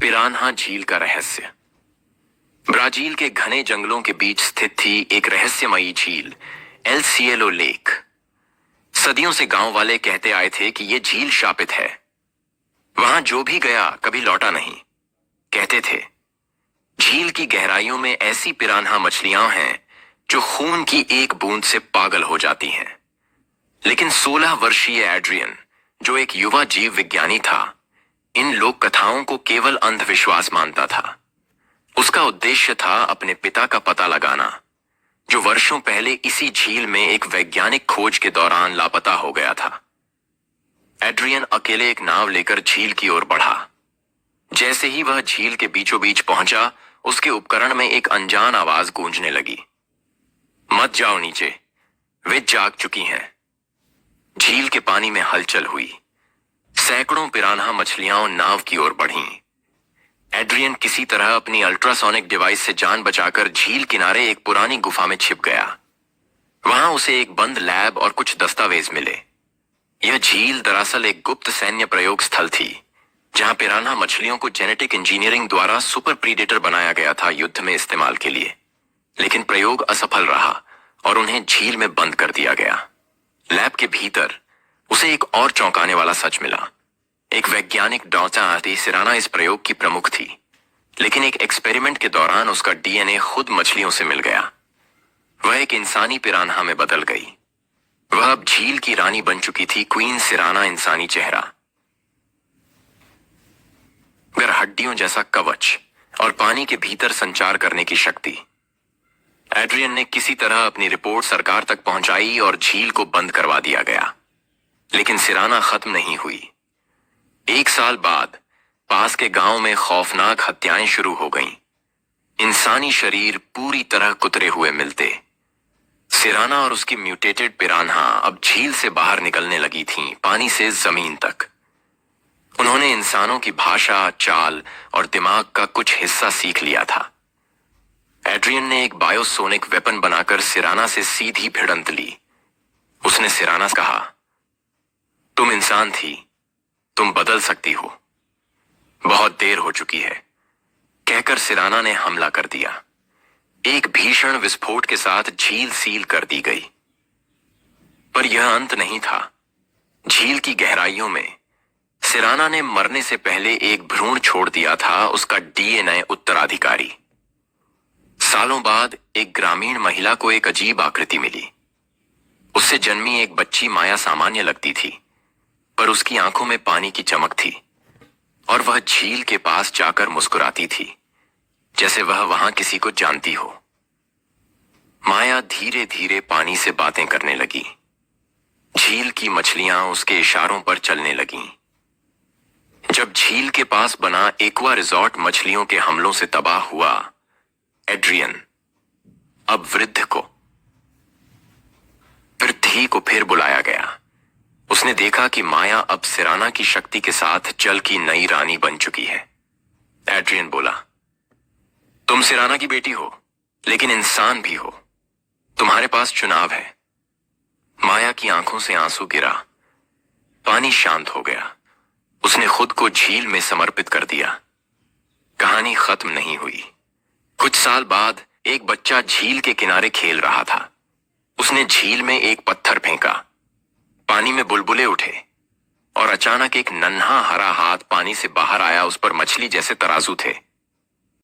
Piranha झील का रहस्य। ब्राजील के घने जंगलों के बीच स्थित थी एक रहस्यमयी झील, एल सिएलो लेक। सदियों से गांव वाले कहते आए थे कि यह झील शापित है। वहां जो भी गया कभी लौटा नहीं। कहते थे झील की गहराइयों में ऐसी पिरान्हा मछलियां हैं जो खून की एक बूंद से पागल हो जाती हैं। लेकिन 16 वर्षीय एड्रियन, जो एक युवा जीव विज्ञानी था, इन लोक कथाओं को केवल अंधविश्वास मानता था। उसका उद्देश्य था अपने पिता का पता लगाना, जो वर्षों पहले इसी झील में एक वैज्ञानिक खोज के दौरान लापता हो गया था। एड्रियन अकेले एक नाव लेकर झील की ओर बढ़ा। जैसे ही वह झील के बीचों बीच पहुंचा, उसके उपकरण में एक अनजान आवाज गूंजने लगी। मत जाओ नीचे, वे जाग चुकी हैं। झील के पानी में हलचल हुई। सैकड़ों पिरान्हा मछलियां नाव की ओर बढ़ीं। एड्रियन किसी तरह अपनी अल्ट्रासोनिक डिवाइस से जान बचाकर झील किनारे एक पुरानी गुफा में छिप गया। वहां उसे एक बंद लैब और कुछ दस्तावेज मिले। यह झील दरअसल एक गुप्त सैन्य प्रयोग स्थल थी, जहां पिरान्हा मछलियों को जेनेटिक इंजीनियरिंग द्वारा सुपर प्रीडेटर बनाया गया था युद्ध में इस्तेमाल के लिए। लेकिन प्रयोग असफल रहा और उन्हें झील में बंद कर दिया गया। लैब के भीतर उसे एक और चौंकाने वाला सच मिला। एक वैज्ञानिक डॉक्टर सिराना इस प्रयोग की प्रमुख थी, लेकिन एक एक्सपेरिमेंट के दौरान उसका डीएनए खुद मछलियों से मिल गया। वह एक इंसानी पिरान्हा में बदल गई। वह अब झील की रानी बन चुकी थी, क्वीन सिराना इंसानी चेहरा, मगर हड्डियों जैसा कवच और पानी के भीतर संचार करने की शक्ति। एड्रियन ने किसी तरह अपनी रिपोर्ट सरकार तक पहुंचाई और झील को बंद करवा दिया गया। लेकिन सिराना खत्म नहीं हुई। 1 साल बाद पास के गांव में खौफनाक हत्याएं शुरू हो गईं। इंसानी शरीर पूरी तरह कुतरे हुए मिलते। सिराना और उसकी म्यूटेटेड पिरान्हा अब झील से बाहर निकलने लगी थीं, पानी से जमीन तक। उन्होंने इंसानों की भाषा, चाल और दिमाग का कुछ हिस्सा सीख लिया था। एड्रियन ने एक बायोसोनिक वेपन बनाकर सिराना से सीधी भिड़ंत ली। उसने सिराना से कहा, तुम इंसान थी, तुम बदल सकती हो, बहुत देर हो चुकी है, कहकर सिराना ने हमला कर दिया। एक भीषण विस्फोट के साथ झील सील कर दी गई। पर यह अंत नहीं था। झील की गहराइयों में सिराना ने मरने से पहले एक भ्रूण छोड़ दिया था, उसका डीएनए उत्तराधिकारी। सालों बाद एक ग्रामीण महिला को एक अजीब आकृति मिली। उससे जन्मी एक बच्ची माया सामान्य लगती थी, पर उसकी आंखों में पानी की चमक थी और वह झील के पास जाकर मुस्कुराती थी, जैसे वह वहां किसी को जानती हो। माया धीरे धीरे पानी से बातें करने लगी। झील की मछलियां उसके इशारों पर चलने लगीं। जब झील के पास बना एक्वा रिजॉर्ट मछलियों के हमलों से तबाह हुआ, एड्रियन, अब वृद्ध को, पृथ्वी को फिर बुलाया गया। उसने देखा कि माया अब सिराना की शक्ति के साथ जल की नई रानी बन चुकी है। एड्रियन बोला, तुम सिराना की बेटी हो, लेकिन इंसान भी हो। तुम्हारे पास चुनाव है। माया की आंखों से आंसू गिरा। पानी शांत हो गया। उसने खुद को झील में समर्पित कर दिया। कहानी खत्म नहीं हुई। कुछ साल बाद एक बच्चा झील के किनारे खेल रहा था। उसने झील में एक पत्थर फेंका। पानी में बुलबुले उठे और अचानक एक नन्हा हरा हाथ पानी से बाहर आया। उस पर मछली जैसे तराजू थे।